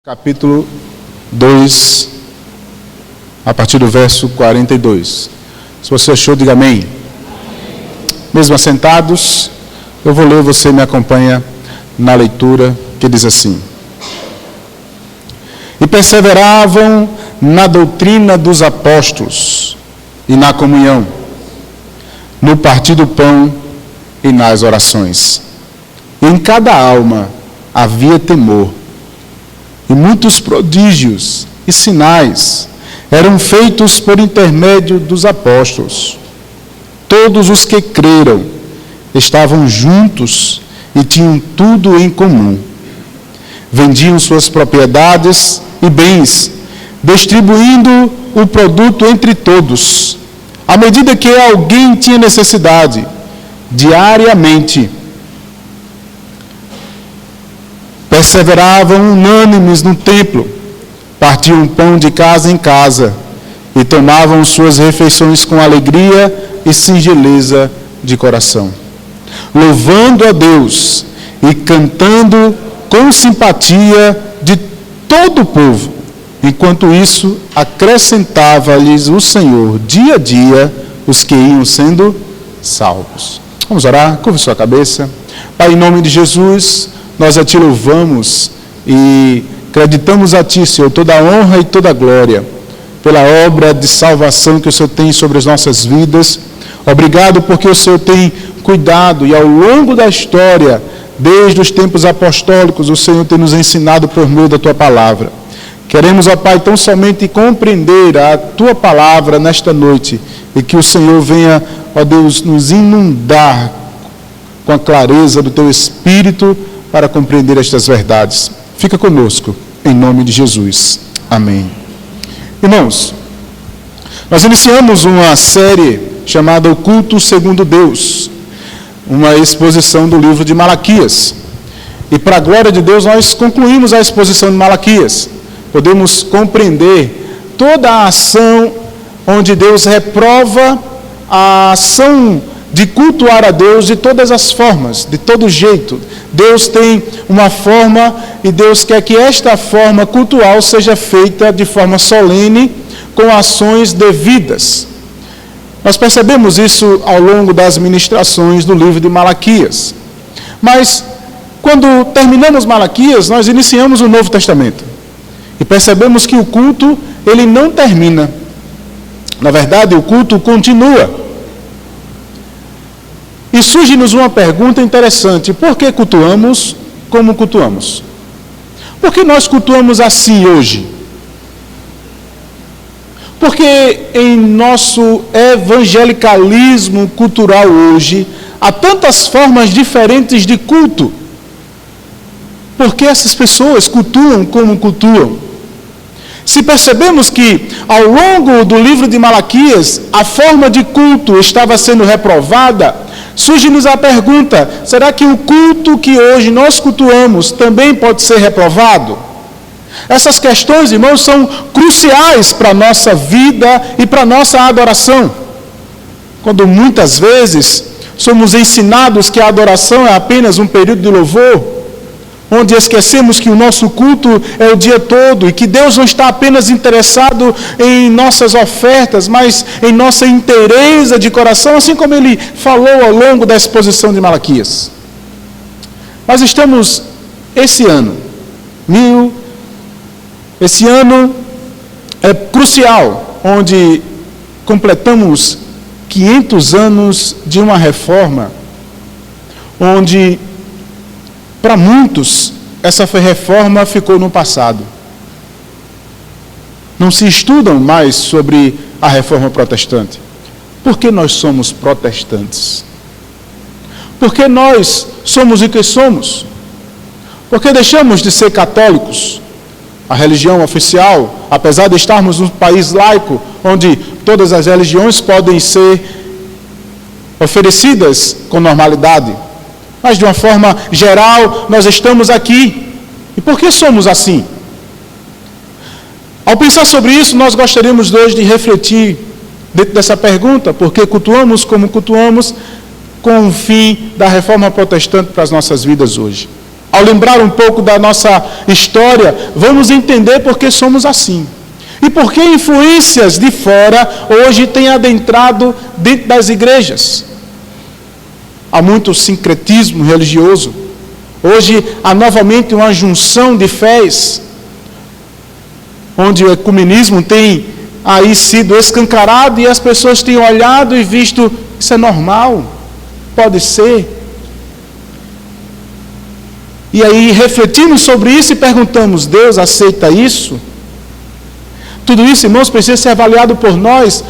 Capítulo 2, a partir do verso 42. Se você achou, diga amém. Mesmo assentados, eu vou ler, você me acompanha na leitura, que diz assim: E perseveravam na doutrina dos apóstolos, e na comunhão, no partir do pão e nas orações. E em cada alma havia temor. E muitos prodígios e sinais eram feitos por intermédio dos apóstolos. Todos os que creram estavam juntos e tinham tudo em comum. Vendiam suas propriedades e bens, distribuindo o produto entre todos, à medida que alguém tinha necessidade, diariamente. Perseveravam unânimes no templo, partiam pão de casa em casa e tomavam suas refeições com alegria e singeleza de coração, louvando a Deus e cantando com simpatia de todo o povo. Enquanto isso, acrescentava-lhes o Senhor dia a dia os que iam sendo salvos. Vamos orar, curva sua cabeça. Pai, em nome de Jesus, nós a Ti louvamos e acreditamos a Ti, Senhor, toda a honra e toda a glória pela obra de salvação que o Senhor tem sobre as nossas vidas. Obrigado porque o Senhor tem cuidado e ao longo da história, desde os tempos apostólicos, o Senhor tem nos ensinado por meio da Tua palavra. Queremos, ó Pai, tão somente compreender a Tua palavra nesta noite e que o Senhor venha, ó Deus, nos inundar com a clareza do Teu Espírito para compreender estas verdades. Fica conosco, em nome de Jesus. Amém. Irmãos, nós iniciamos uma série chamada O Culto Segundo Deus, uma exposição do livro de Malaquias. E para a glória de Deus, nós concluímos a exposição de Malaquias. Podemos compreender toda a ação onde Deus reprova a ação de cultuar a Deus de todas as formas, de todo jeito. Deus tem uma forma e Deus quer que esta forma cultual seja feita de forma solene, com ações devidas. Nós percebemos isso ao longo das ministrações do livro de Malaquias. Mas, quando terminamos Malaquias, nós iniciamos o Novo Testamento. E percebemos que o culto, ele não termina. Na verdade, o culto continua. E surge-nos uma pergunta interessante: por que cultuamos como cultuamos? Por que nós cultuamos assim hoje? Porque em nosso evangelicalismo cultural hoje, há tantas formas diferentes de culto. Por que essas pessoas cultuam como cultuam? Se percebemos que, ao longo do livro de Malaquias, a forma de culto estava sendo reprovada, surge-nos a pergunta: será que o culto que hoje nós cultuamos também pode ser reprovado? Essas questões, irmãos, são cruciais para a nossa vida e para a nossa adoração. Quando muitas vezes somos ensinados que a adoração é apenas um período de louvor, onde esquecemos que o nosso culto é o dia todo e que Deus não está apenas interessado em nossas ofertas, mas em nossa inteireza de coração, assim como Ele falou ao longo da exposição de Malaquias. Nós estamos, esse ano é crucial, onde completamos 500 anos de uma reforma, onde para muitos, essa reforma ficou no passado. Não se estudam mais sobre a reforma protestante. Por que nós somos protestantes? Por que nós somos o que somos? Por que deixamos de ser católicos? A religião oficial, apesar de estarmos num país laico, onde todas as religiões podem ser oferecidas com normalidade, mas de uma forma geral, nós estamos aqui. E por que somos assim? Ao pensar sobre isso, nós gostaríamos hoje de refletir dentro dessa pergunta: por que cultuamos como cultuamos, com o fim da reforma protestante para as nossas vidas hoje. Ao lembrar um pouco da nossa história, vamos entender por que somos assim. E por que influências de fora hoje têm adentrado dentro das igrejas. Há muito sincretismo religioso. Hoje há novamente uma junção de fés, onde o ecumenismo tem aí sido escancarado e as pessoas têm olhado e visto, isso é normal, pode ser. E aí refletimos sobre isso e perguntamos, Deus aceita isso? Tudo isso, irmãos, precisa ser avaliado por nós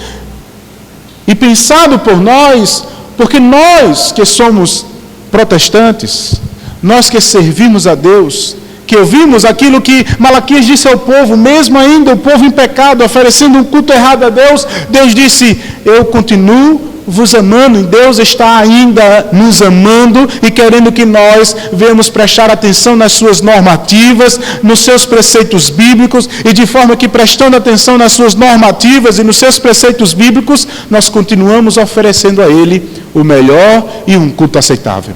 e pensado por nós, porque nós que somos protestantes, nós que servimos a Deus, que ouvimos aquilo que Malaquias disse ao povo, mesmo ainda o povo em pecado, oferecendo um culto errado a Deus, Deus disse, eu continuo vos amando, e Deus está ainda nos amando e querendo que nós venhamos prestar atenção nas suas normativas, nos seus preceitos bíblicos, e de forma que prestando atenção nas suas normativas e nos seus preceitos bíblicos, nós continuamos oferecendo a Ele o melhor e um culto aceitável.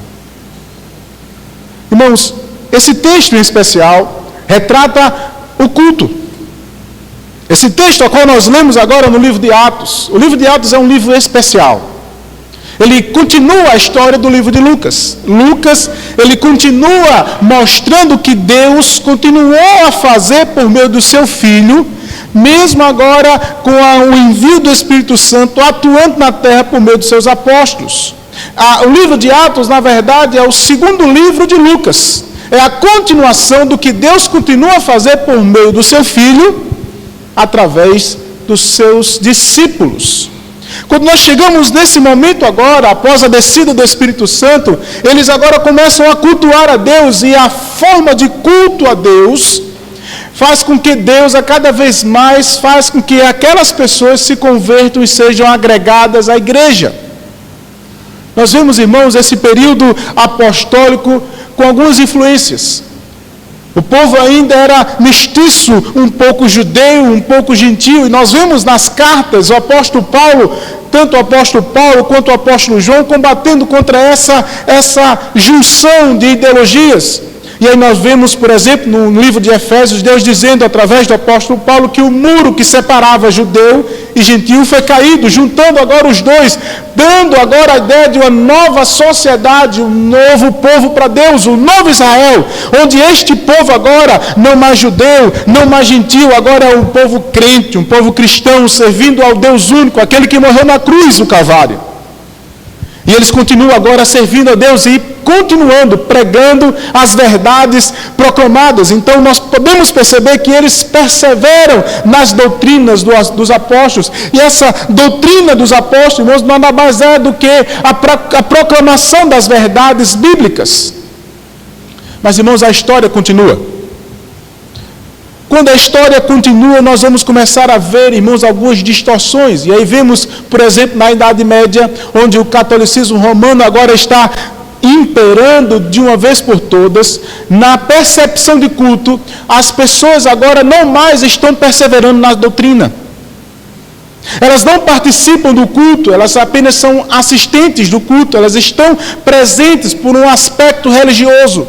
Irmãos, esse texto em especial retrata o culto. Esse texto ao qual nós lemos agora no livro de Atos, o livro de Atos é um livro especial. Ele continua a história do livro de Lucas. Lucas, ele continua mostrando que Deus continuou a fazer por meio do seu Filho, mesmo agora com o envio do Espírito Santo atuando na terra por meio dos seus apóstolos. O livro de Atos, na verdade, é o segundo livro de Lucas. É a continuação do que Deus continua a fazer por meio do seu Filho, através dos seus discípulos. Quando nós chegamos nesse momento agora, após a descida do Espírito Santo, eles agora começam a cultuar a Deus, e a forma de culto a Deus faz com que Deus, a cada vez mais, faz com que aquelas pessoas se convertam e sejam agregadas à igreja. Nós vemos, irmãos, esse período apostólico com algumas influências. O povo ainda era mestiço, um pouco judeu, um pouco gentio, e nós vemos nas cartas o apóstolo Paulo, tanto o apóstolo Paulo quanto o apóstolo João, combatendo contra essa junção de ideologias. E aí nós vemos, por exemplo, no livro de Efésios, Deus dizendo através do apóstolo Paulo que o muro que separava judeu e gentio foi caído, juntando agora os dois, dando agora a ideia de uma nova sociedade, um novo povo para Deus, um novo Israel, onde este povo agora, não mais judeu, não mais gentio, agora é um povo crente, um povo cristão, servindo ao Deus único, aquele que morreu na cruz do Calvário. E eles continuam agora servindo a Deus e continuando, pregando as verdades proclamadas. Então nós podemos perceber que eles perseveram nas doutrinas dos apóstolos. E essa doutrina dos apóstolos, irmãos, nada mais é do que a proclamação das verdades bíblicas. Mas, irmãos, a história continua. Quando a história continua, nós vamos começar a ver, irmãos, algumas distorções. E aí vemos, por exemplo, na Idade Média, onde o catolicismo romano agora está imperando de uma vez por todas, na percepção de culto, as pessoas agora não mais estão perseverando na doutrina. Elas não participam do culto, elas apenas são assistentes do culto, elas estão presentes por um aspecto religioso.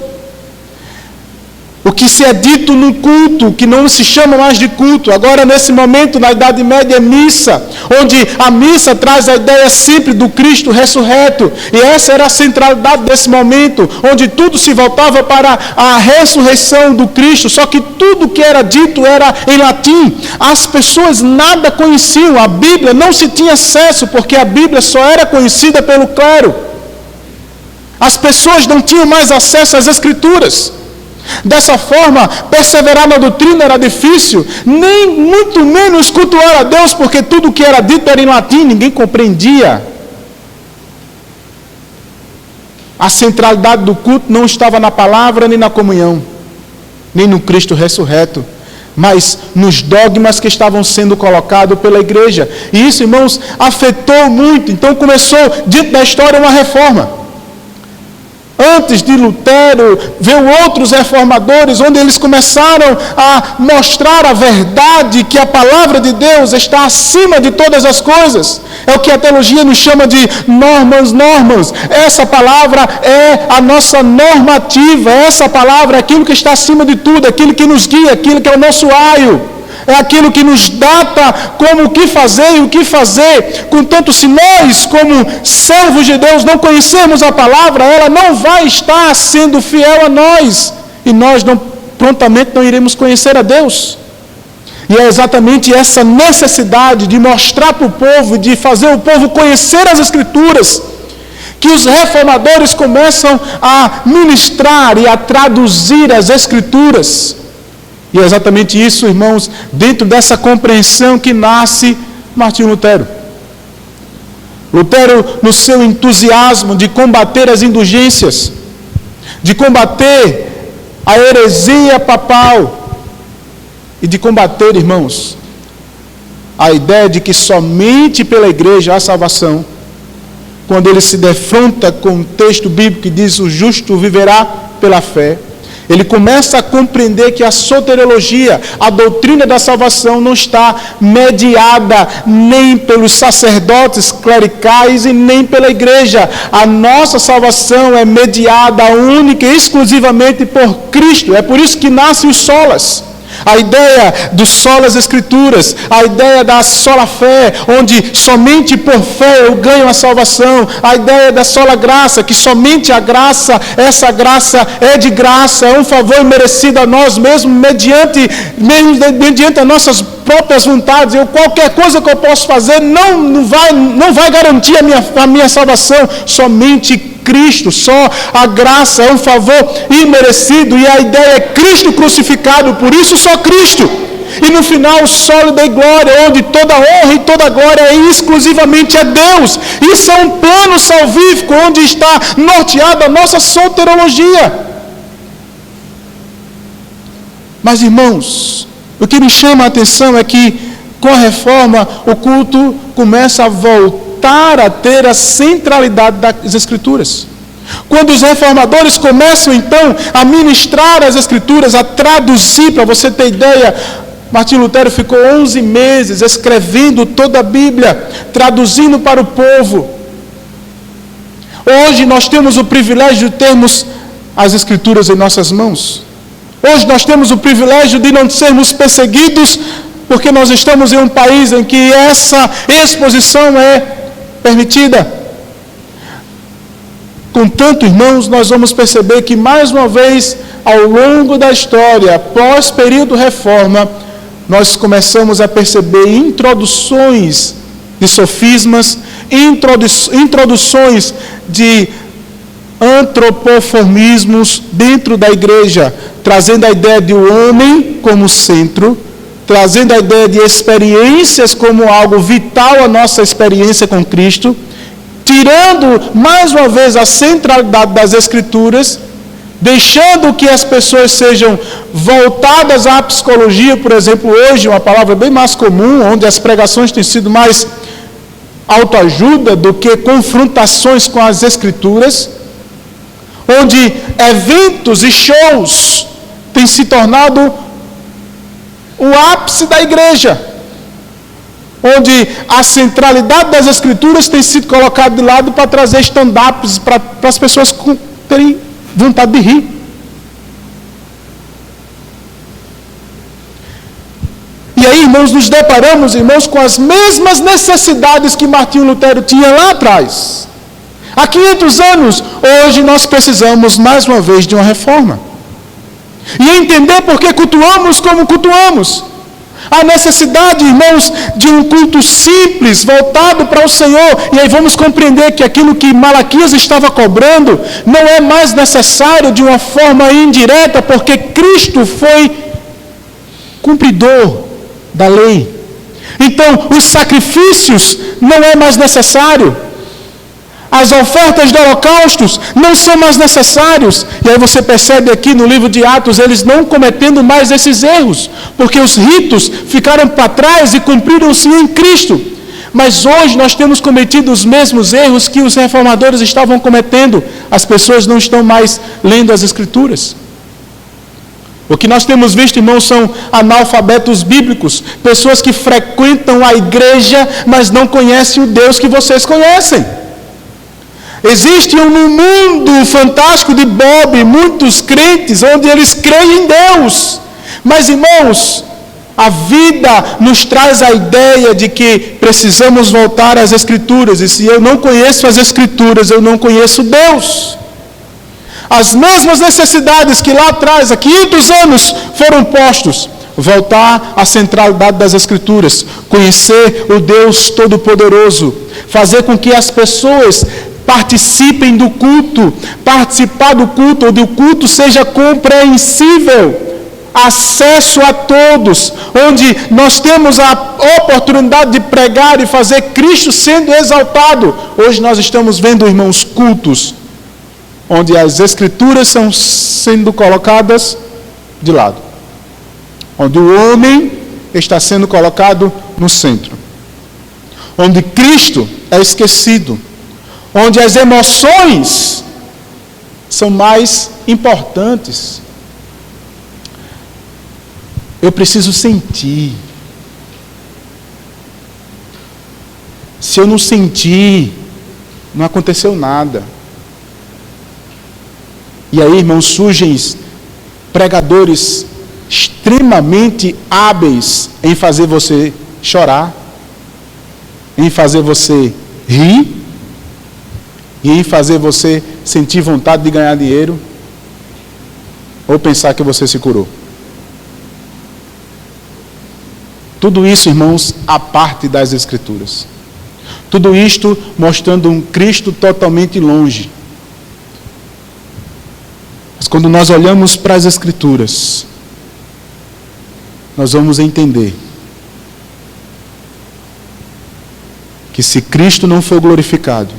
O que se é dito no culto, que não se chama mais de culto, agora nesse momento, na Idade Média, é missa, onde a missa traz a ideia sempre do Cristo ressurreto, e essa era a centralidade desse momento, onde tudo se voltava para a ressurreição do Cristo, só que tudo que era dito era em latim. As pessoas nada conheciam, a Bíblia não se tinha acesso, porque a Bíblia só era conhecida pelo clero. As pessoas não tinham mais acesso às Escrituras. Dessa forma, perseverar na doutrina era difícil, nem muito menos cultuar a Deus, porque tudo que era dito era em latim, ninguém compreendia. A centralidade do culto não estava na palavra, nem na comunhão, nem no Cristo ressurreto, mas nos dogmas que estavam sendo colocados pela igreja. E isso, irmãos, afetou muito. Então começou, dentro da história, uma reforma. Antes de Lutero, veio outros reformadores, onde eles começaram a mostrar a verdade, que a palavra de Deus está acima de todas as coisas. É o que a teologia nos chama de normas. Essa palavra é a nossa normativa, essa palavra é aquilo que está acima de tudo, aquilo que nos guia, aquilo que é o nosso aio. É aquilo que nos data como o que fazer e o que fazer. Contanto, se nós, como servos de Deus, não conhecermos a palavra, ela não vai estar sendo fiel a nós. E nós prontamente não iremos conhecer a Deus. E é exatamente essa necessidade de mostrar para o povo, de fazer o povo conhecer as Escrituras, que os reformadores começam a ministrar e a traduzir as Escrituras. E é exatamente isso, irmãos, dentro dessa compreensão que nasce Martinho Lutero. Lutero, no seu entusiasmo de combater as indulgências, de combater a heresia papal e de combater, irmãos, a ideia de que somente pela igreja há salvação, quando ele se defronta com o texto bíblico que diz: o justo viverá pela fé, ele começa a compreender que a soteriologia, a doutrina da salvação, não está mediada nem pelos sacerdotes clericais e nem pela igreja. A nossa salvação é mediada única e exclusivamente por Cristo. É por isso que nascem os solas. A ideia do solas escrituras, a ideia da sola fé, onde somente por fé eu ganho a salvação, a ideia da sola graça, que somente a graça, essa graça é de graça, é um favor merecido a nós mesmos, mediante as nossas próprias vontades. Qualquer coisa que eu posso fazer não vai garantir a minha salvação, somente Cristo, só a graça é um favor imerecido, e a ideia é Cristo crucificado, por isso só Cristo. E no final, sólida e glória, onde toda honra e toda glória é exclusivamente a Deus. Isso é um plano salvífico, onde está norteada a nossa soteriologia. Mas, irmãos, o que me chama a atenção é que, com a reforma, o culto começa a voltar a ter a centralidade das Escrituras. Quando os reformadores começam então a ministrar as Escrituras, a traduzir, para você ter ideia, Martinho Lutero ficou 11 meses escrevendo toda a Bíblia, traduzindo para o povo. Hoje nós temos o privilégio de termos as Escrituras em nossas mãos. Hoje nós temos o privilégio de não sermos perseguidos, porque nós estamos em um país em que essa exposição é permitida. Contanto, irmãos, nós vamos perceber que, mais uma vez, ao longo da história, após período reforma, nós começamos a perceber introduções de sofismas, introduções de antropoformismos dentro da igreja, trazendo a ideia de o homem como centro, trazendo a ideia de experiências como algo vital à nossa experiência com Cristo, tirando mais uma vez a centralidade das Escrituras, deixando que as pessoas sejam voltadas à psicologia, por exemplo, hoje, uma palavra bem mais comum, onde as pregações têm sido mais autoajuda do que confrontações com as Escrituras, onde eventos e shows têm se tornado o ápice da igreja, onde a centralidade das Escrituras tem sido colocada de lado para trazer stand-ups para as pessoas terem vontade de rir. E aí, irmãos, nos deparamos, irmãos, com as mesmas necessidades que Martinho Lutero tinha lá atrás. Há 500 anos, hoje nós precisamos mais uma vez de uma reforma. E entender por que cultuamos como cultuamos. A necessidade, irmãos, de um culto simples, voltado para o Senhor. E aí vamos compreender que aquilo que Malaquias estava cobrando não é mais necessário de uma forma indireta, porque Cristo foi cumpridor da lei. Então, os sacrifícios não é mais necessário. As ofertas de holocaustos não são mais necessários. E aí você percebe aqui no livro de Atos, eles não cometendo mais esses erros, porque os ritos ficaram para trás e cumpriram-se em Cristo. Mas hoje nós temos cometido os mesmos erros que os reformadores estavam cometendo. As pessoas não estão mais lendo as Escrituras. O que nós temos visto, irmãos, são analfabetos bíblicos, pessoas que frequentam a igreja, mas não conhecem o Deus que vocês conhecem. Existe um mundo fantástico de Bob, muitos crentes, onde eles creem em Deus. Mas, irmãos, a vida nos traz a ideia de que precisamos voltar às Escrituras, e se eu não conheço as Escrituras, eu não conheço Deus. As mesmas necessidades que lá atrás, há 500 anos, foram postos. Voltar à centralidade das Escrituras, conhecer o Deus Todo-Poderoso, fazer com que as pessoas participem do culto, participar do culto, onde o culto seja compreensível, acesso a todos, onde nós temos a oportunidade de pregar e fazer Cristo sendo exaltado. Hoje nós estamos vendo, irmãos, cultos onde as Escrituras são sendo colocadas de lado, onde o homem está sendo colocado no centro, onde Cristo é esquecido, onde as emoções são mais importantes. Eu preciso sentir. Se eu não sentir, não aconteceu nada. E aí, irmãos, surgem pregadores extremamente hábeis em fazer você chorar, em fazer você rir, e em fazer você sentir vontade de ganhar dinheiro, ou pensar que você se curou. Tudo isso, irmãos, à parte das Escrituras. Tudo isto mostrando um Cristo totalmente longe. Mas quando nós olhamos para as Escrituras, nós vamos entender que se Cristo não for glorificado,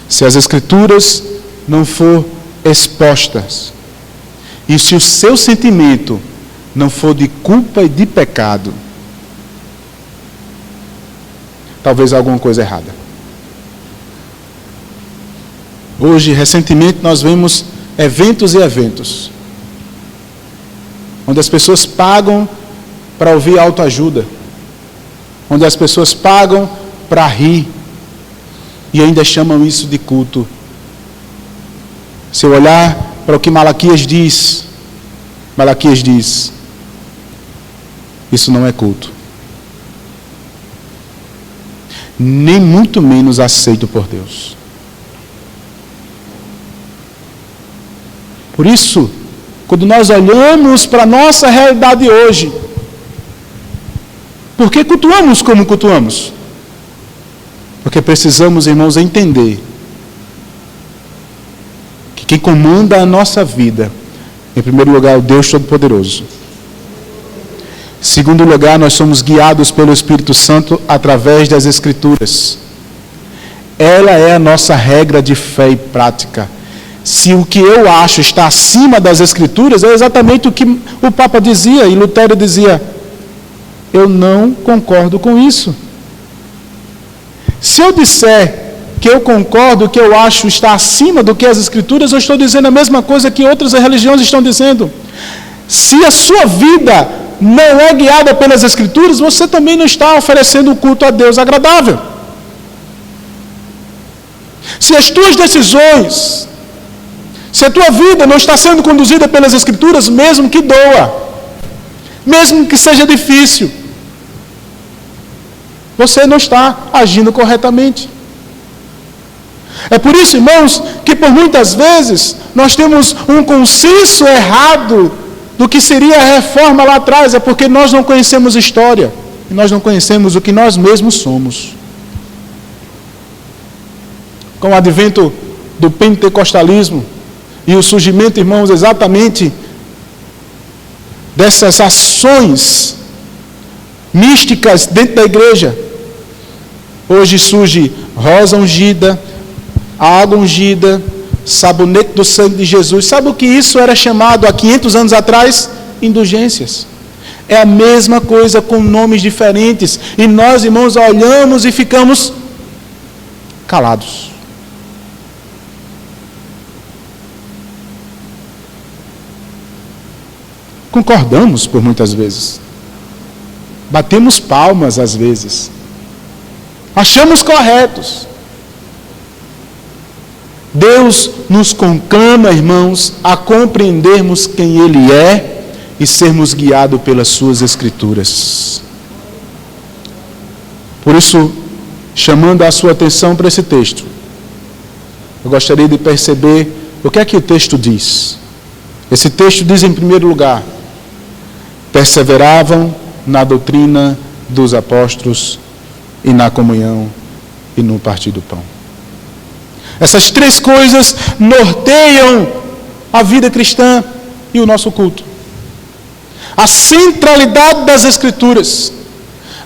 se as Escrituras não for expostas, e se o seu sentimento não for de culpa e de pecado, talvez alguma coisa errada. Hoje, recentemente, nós vemos eventos e eventos, onde as pessoas pagam para ouvir autoajuda, onde as pessoas pagam para rir, e ainda chamam isso de culto. Se eu olhar para o que Malaquias diz, isso não é culto. Nem muito menos aceito por Deus. Por isso, quando nós olhamos para a nossa realidade hoje, por que cultuamos como cultuamos? Porque precisamos, irmãos, entender que quem comanda a nossa vida, em primeiro lugar, é o Deus Todo-Poderoso. Em segundo lugar, nós somos guiados pelo Espírito Santo através das Escrituras. Ela é a nossa regra de fé e prática. Se o que eu acho está acima das Escrituras, é exatamente o que o Papa dizia, e Lutero dizia: eu não concordo com isso. Se eu disser que eu concordo, que eu acho está acima do que as Escrituras, eu estou dizendo a mesma coisa que outras religiões estão dizendo. Se a sua vida não é guiada pelas Escrituras, você também não está oferecendo um culto a Deus agradável. Se as tuas decisões, se a tua vida não está sendo conduzida pelas Escrituras, mesmo que doa, mesmo que seja difícil, você não está agindo corretamente. É por isso, irmãos, que por muitas vezes nós temos um consenso errado do que seria a reforma lá atrás. É porque nós não conhecemos história e nós não conhecemos o que nós mesmos somos. Com o advento do pentecostalismo e o surgimento, irmãos, exatamente dessas ações místicas dentro da igreja, hoje surge rosa ungida, água ungida, sabonete do sangue de Jesus. Sabe o que isso era chamado há 500 anos atrás? Indulgências. É a mesma coisa com nomes diferentes. E nós, irmãos, olhamos e ficamos calados. Concordamos por muitas vezes. Batemos palmas às vezes. Achamos corretos. Deus nos conclama, irmãos, a compreendermos quem Ele é e sermos guiados pelas suas Escrituras. Por isso, chamando a sua atenção para esse texto, eu gostaria de perceber o que é que o texto diz. Esse texto diz, em primeiro lugar, perseveravam na doutrina dos apóstolos e na comunhão e no partir do pão. Essas três coisas norteiam a vida cristã e o nosso culto. A centralidade das Escrituras,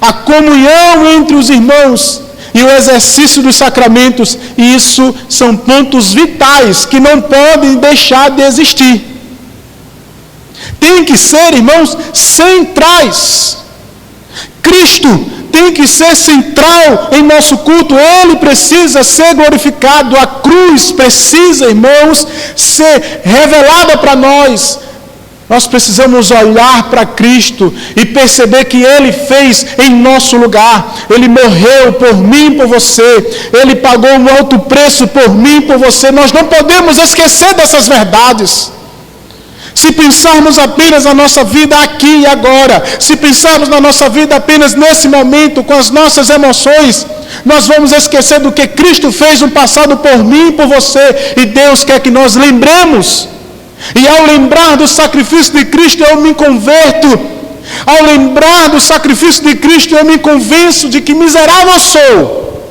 a comunhão entre os irmãos e o exercício dos sacramentos, e isso são pontos vitais que não podem deixar de existir. Tem que ser, irmãos, centrais. Cristo tem que ser central em nosso culto. Ele precisa ser glorificado. A cruz precisa, irmãos, ser revelada para nós. Nós precisamos olhar para Cristo e perceber que Ele fez em nosso lugar. Ele morreu por mim e por você. Ele pagou um alto preço por mim e por você. Nós não podemos esquecer dessas verdades. Se pensarmos apenas na nossa vida aqui e agora, se pensarmos na nossa vida apenas nesse momento, com as nossas emoções, nós vamos esquecer do que Cristo fez no passado por mim e por você. E Deus quer que nós lembremos. E ao lembrar do sacrifício de Cristo, eu me converto. Ao lembrar do sacrifício de Cristo, eu me convenço de que miserável sou.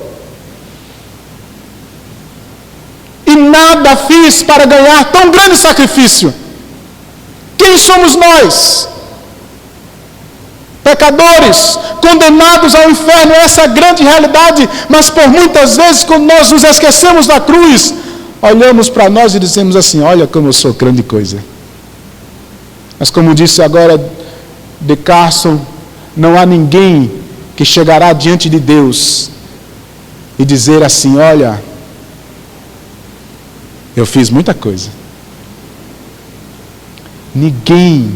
E nada fiz para ganhar tão grande sacrifício. Quem somos nós? Pecadores, condenados ao inferno, essa é a grande realidade. Mas por muitas vezes, quando nós nos esquecemos da cruz, olhamos para nós e dizemos assim: olha como eu sou grande coisa. Mas como disse agora de Carson, não há ninguém que chegará diante de Deus e dizer assim: olha, eu fiz muita coisa. Ninguém,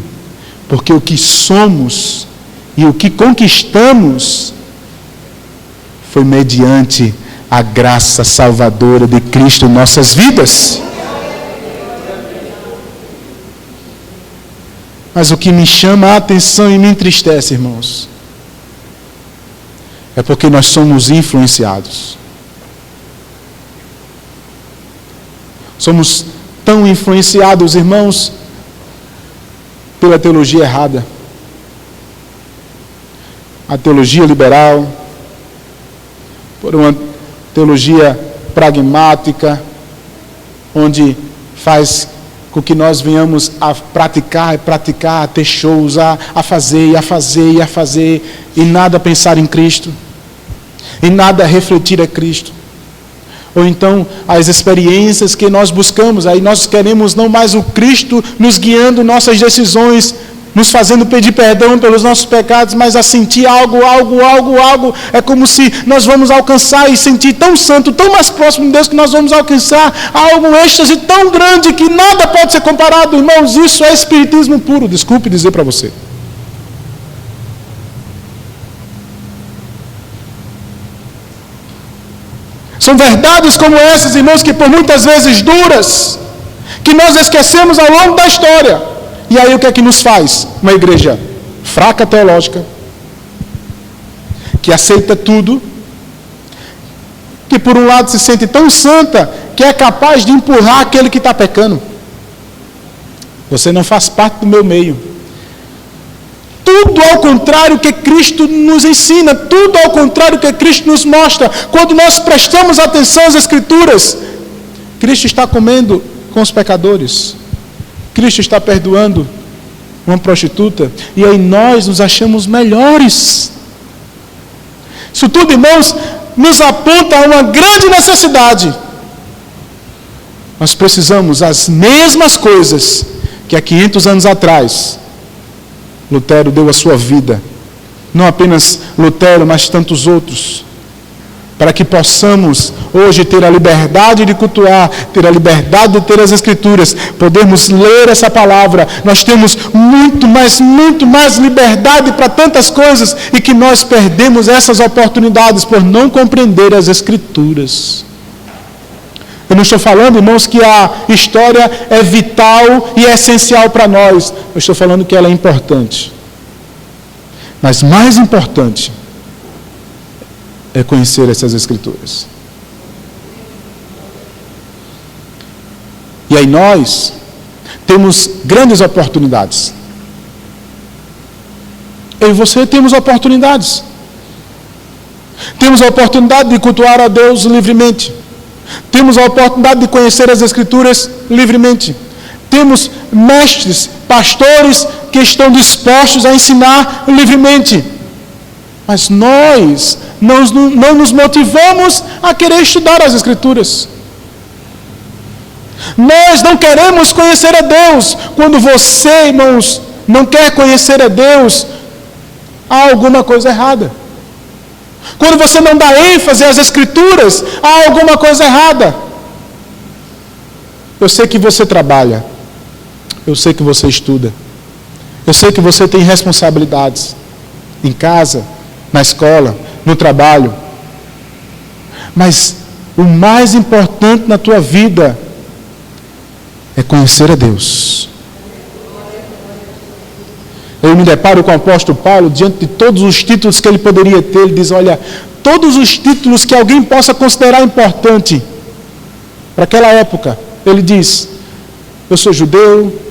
porque o que somos e o que conquistamos foi mediante a graça salvadora de Cristo em nossas vidas. Mas o que me chama a atenção e me entristece, irmãos, é porque nós somos influenciados. Somos tão influenciados, irmãos, pela teologia errada. A teologia liberal, por uma teologia pragmática, onde faz com que nós venhamos a praticar, a ter shows, a fazer, e nada pensar em Cristo, e nada refletir a Cristo. Ou então, as experiências que nós buscamos, aí nós queremos não mais o Cristo nos guiando nossas decisões, nos fazendo pedir perdão pelos nossos pecados, mas a sentir algo. É como se nós vamos alcançar e sentir tão santo, tão mais próximo de Deus, que nós vamos alcançar algo êxtase tão grande que nada pode ser comparado. Irmãos, isso é espiritismo puro, desculpe dizer para você. São verdades como essas, irmãos, que por muitas vezes duras, que nós esquecemos ao longo da história. E aí o que é que nos faz? Uma igreja fraca teológica, que aceita tudo, que por um lado se sente tão santa, que é capaz de empurrar aquele que está pecando. Você não faz parte do meu meio. Tudo ao contrário que Cristo nos ensina, tudo ao contrário que Cristo nos mostra. Quando nós prestamos atenção às Escrituras, Cristo está comendo com os pecadores, Cristo está perdoando uma prostituta, e aí nós nos achamos melhores. Isso tudo, irmãos, nos aponta a uma grande necessidade. Nós precisamos as mesmas coisas que há 500 anos atrás Lutero deu a sua vida. Não apenas Lutero, mas tantos outros. Para que possamos hoje ter a liberdade de cultuar, ter a liberdade de ter as Escrituras, podermos ler essa palavra. Nós temos muito mais liberdade para tantas coisas e que nós perdemos essas oportunidades por não compreender as Escrituras. Eu não estou falando, irmãos, que a história é vital e é essencial para nós. Eu estou falando que ela é importante. Mas mais importante é conhecer essas Escrituras. E aí nós temos grandes oportunidades. Eu e você temos oportunidades. Temos a oportunidade de cultuar a Deus livremente. Temos a oportunidade de conhecer as Escrituras livremente. Temos mestres, pastores que estão dispostos a ensinar livremente. Mas nós não nos motivamos a querer estudar as Escrituras. Nós não queremos conhecer a Deus. Quando você, irmãos, não quer conhecer a Deus, há alguma coisa errada. Quando você não dá ênfase às Escrituras, há alguma coisa errada. Eu sei que você trabalha. Eu sei que você estuda. Eu sei que você tem responsabilidades em casa, na escola, no trabalho. Mas o mais importante na tua vida é conhecer a Deus. Eu me deparo com o apóstolo Paulo, diante de todos os títulos que ele poderia ter, ele diz, olha, todos os títulos que alguém possa considerar importante para aquela época, ele diz, eu sou judeu,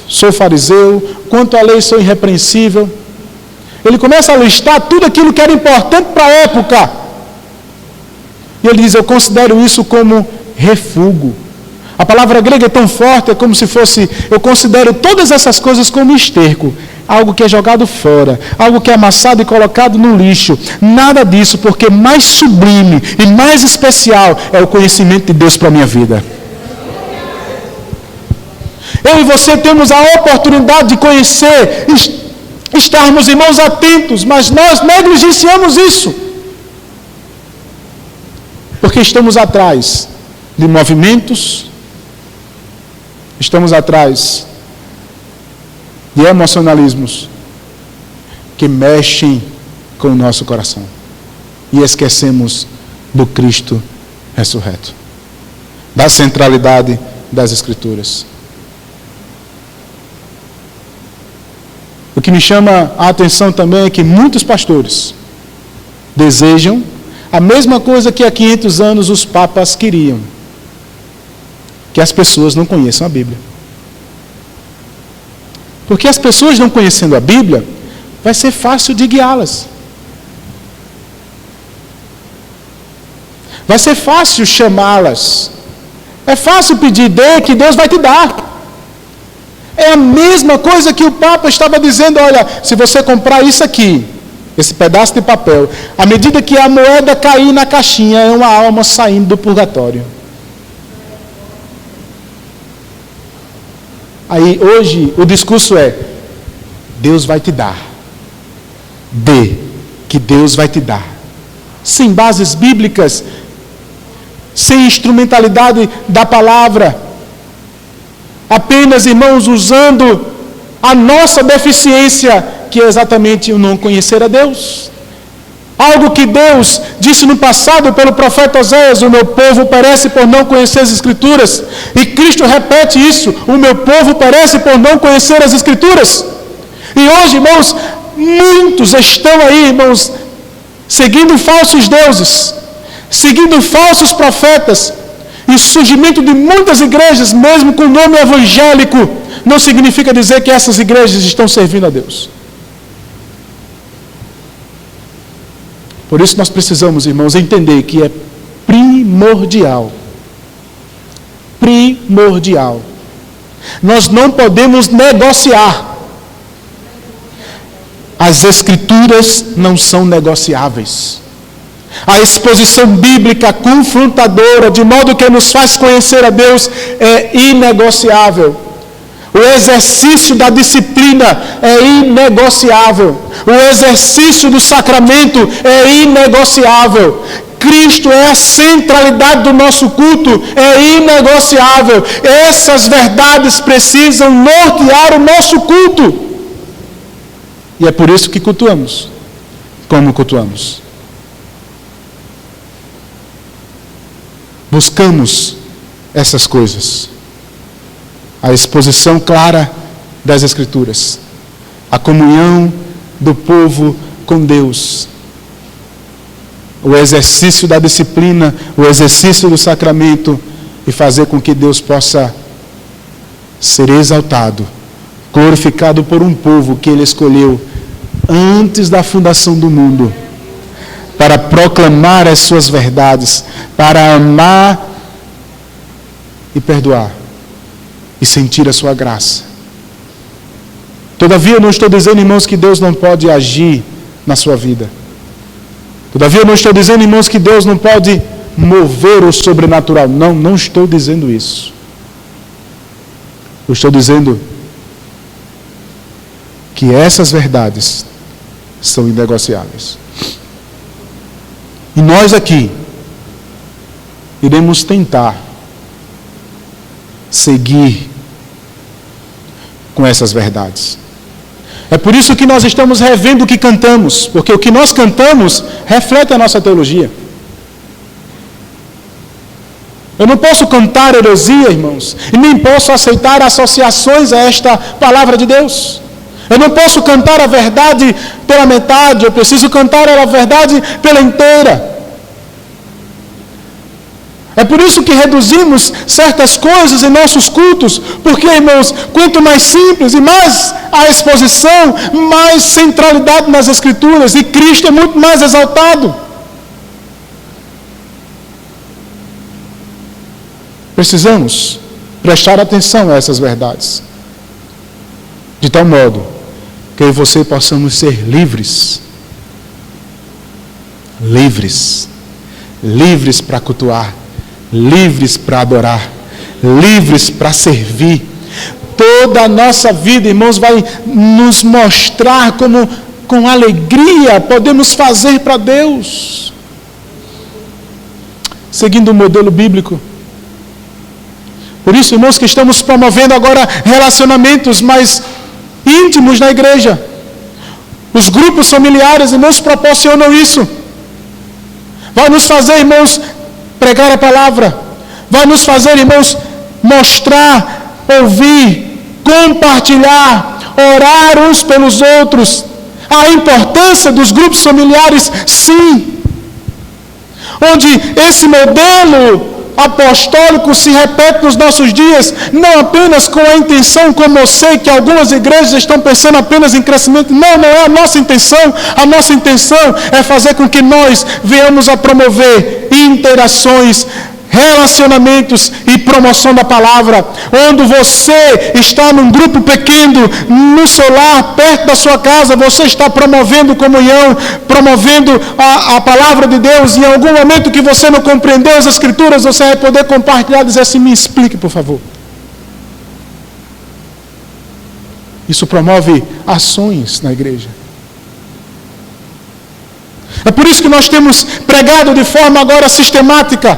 sou fariseu, quanto à lei sou irrepreensível. Ele começa a listar tudo aquilo que era importante para a época. E ele diz, eu considero isso como refúgio. A palavra grega é tão forte, é como se fosse, eu considero todas essas coisas como esterco. Algo que é jogado fora, algo que é amassado e colocado no lixo. Nada disso, porque mais sublime e mais especial é o conhecimento de Deus para a minha vida. Eu e você temos a oportunidade de conhecer, estarmos, irmãos, atentos, mas nós negligenciamos isso. Porque estamos atrás de movimentos, estamos atrás de emocionalismos que mexem com o nosso coração. E esquecemos do Cristo ressurreto, da centralidade das Escrituras. O que me chama a atenção também é que muitos pastores desejam a mesma coisa que há 500 anos os papas queriam, que as pessoas não conheçam a Bíblia. Porque as pessoas não conhecendo a Bíblia, vai ser fácil de guiá-las. Vai ser fácil chamá-las. É fácil pedir, dê que Deus vai te dar. É a mesma coisa que o Papa estava dizendo, olha, se você comprar isso aqui, esse pedaço de papel, à medida que a moeda cair na caixinha, é uma alma saindo do purgatório. Aí hoje o discurso é, Deus vai te dar. Dê, que Deus vai te dar. Sem bases bíblicas, sem instrumentalidade da palavra. Apenas, irmãos, usando a nossa deficiência, que é exatamente o não conhecer a Deus. Algo que Deus disse no passado pelo profeta Oséias, o meu povo perece por não conhecer as Escrituras. E Cristo repete isso, o meu povo perece por não conhecer as Escrituras. E hoje, irmãos, muitos estão aí, irmãos, seguindo falsos deuses, seguindo falsos profetas. E o surgimento de muitas igrejas, mesmo com o nome evangélico, não significa dizer que essas igrejas estão servindo a Deus. Por isso nós precisamos, irmãos, entender que é primordial. Nós não podemos negociar. As Escrituras não são negociáveis. A exposição bíblica confrontadora, de modo que nos faz conhecer a Deus, é inegociável. O exercício da disciplina é inegociável. O exercício do sacramento é inegociável. Cristo é a centralidade do nosso culto, é inegociável. Essas verdades precisam nortear o nosso culto. E é por isso que cultuamos, como cultuamos. Buscamos essas coisas. A exposição clara das Escrituras. A comunhão do povo com Deus. O exercício da disciplina, o exercício do sacramento e fazer com que Deus possa ser exaltado, glorificado por um povo que Ele escolheu antes da fundação do mundo, para proclamar as suas verdades, para amar e perdoar, e sentir a sua graça. Todavia, eu não estou dizendo, irmãos, que Deus não pode agir na sua vida. Todavia, eu não estou dizendo, irmãos, que Deus não pode mover o sobrenatural. Não, não estou dizendo isso. Eu estou dizendo que essas verdades são inegociáveis. E nós aqui iremos tentar seguir com essas verdades. É por isso que nós estamos revendo o que cantamos, porque o que nós cantamos reflete a nossa teologia. Eu não posso cantar heresia, irmãos, e nem posso aceitar associações a esta palavra de Deus. Eu não posso cantar a verdade pela metade, eu preciso cantar a verdade pela inteira. É por isso que reduzimos certas coisas em nossos cultos, porque, irmãos, quanto mais simples e mais a exposição, mais centralidade nas Escrituras, e Cristo é muito mais exaltado. Precisamos prestar atenção a essas verdades, de tal modo que eu e você possamos ser livres. Livres para cultuar, livres para adorar, livres para servir. Toda a nossa vida, irmãos, vai nos mostrar como com alegria podemos fazer para Deus, seguindo o modelo bíblico. Por isso, irmãos, que estamos promovendo agora relacionamentos mais íntimos na igreja. Os grupos familiares, irmãos, proporcionam isso. Vai nos fazer, irmãos, pregar a palavra. Vai nos fazer, irmãos, mostrar, ouvir, compartilhar, orar uns pelos outros. A importância dos grupos familiares, sim. Onde esse modelo apostólico se repete nos nossos dias, não apenas com a intenção, como eu sei que algumas igrejas estão pensando apenas em crescimento. Não, não é a nossa intenção. A nossa intenção é fazer com que nós venhamos a promover interações, relacionamentos e promoção da palavra. Onde você está num grupo pequeno, no seu lar, perto da sua casa, você está promovendo comunhão, promovendo a palavra de Deus, e em algum momento que você não compreendeu as Escrituras, você vai poder compartilhar e dizer assim: me explique, por favor. Isso promove ações na igreja. É por isso que nós temos pregado de forma agora sistemática,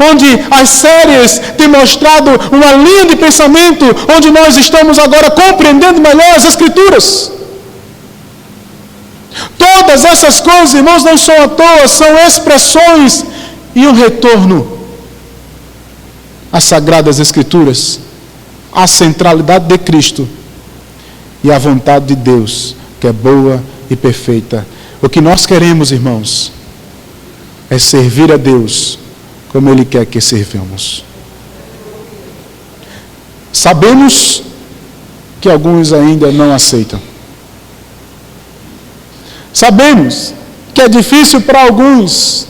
onde as séries têm mostrado uma linha de pensamento, onde nós estamos agora compreendendo melhor as Escrituras. Todas essas coisas, irmãos, não são à toa, são expressões e um retorno às Sagradas Escrituras, à centralidade de Cristo e à vontade de Deus, que é boa e perfeita. O que nós queremos, irmãos, é servir a Deus como Ele quer que servamos. Sabemos que alguns ainda não aceitam. Sabemos que é difícil para alguns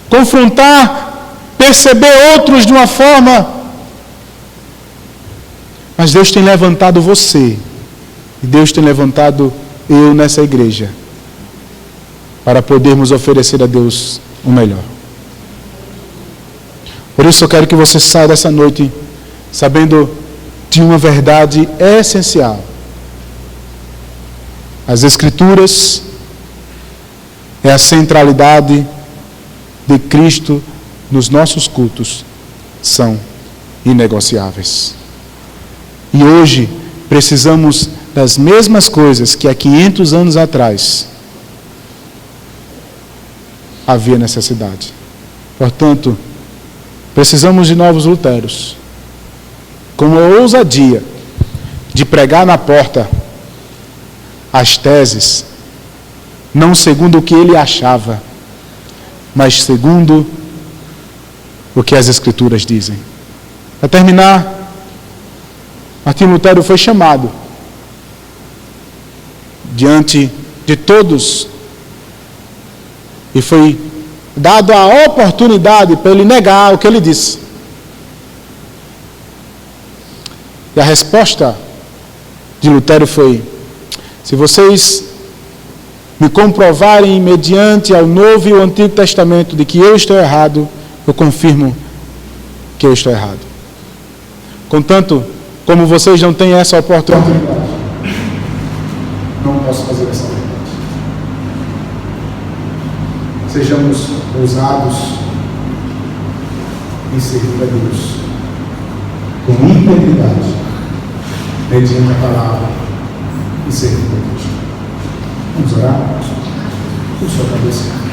confrontar, perceber outros de uma forma, mas Deus tem levantado você, e Deus tem levantado eu nessa igreja, para podermos oferecer a Deus o melhor. Por isso eu quero que você saia dessa noite sabendo de uma verdade essencial. As Escrituras é a centralidade de Cristo nos nossos cultos, são inegociáveis. E hoje precisamos das mesmas coisas que há 500 anos atrás havia necessidade. Portanto, precisamos de novos Luteros, com a ousadia de pregar na porta as teses, não segundo o que ele achava, mas segundo o que as Escrituras dizem. Para terminar, Martinho Lutero foi chamado diante de todos e foi dado a oportunidade para ele negar o que ele disse. E a resposta de Lutero foi: se vocês me comprovarem mediante ao Novo e ao Antigo Testamento de que eu estou errado, eu confirmo que eu estou errado. Contanto, como vocês não têm essa oportunidade, não posso fazer essa verdade. Sejamos ousados em servir a Deus com integridade, mediante a palavra e servir a Deus. Vamos orar? Com sua cabeça.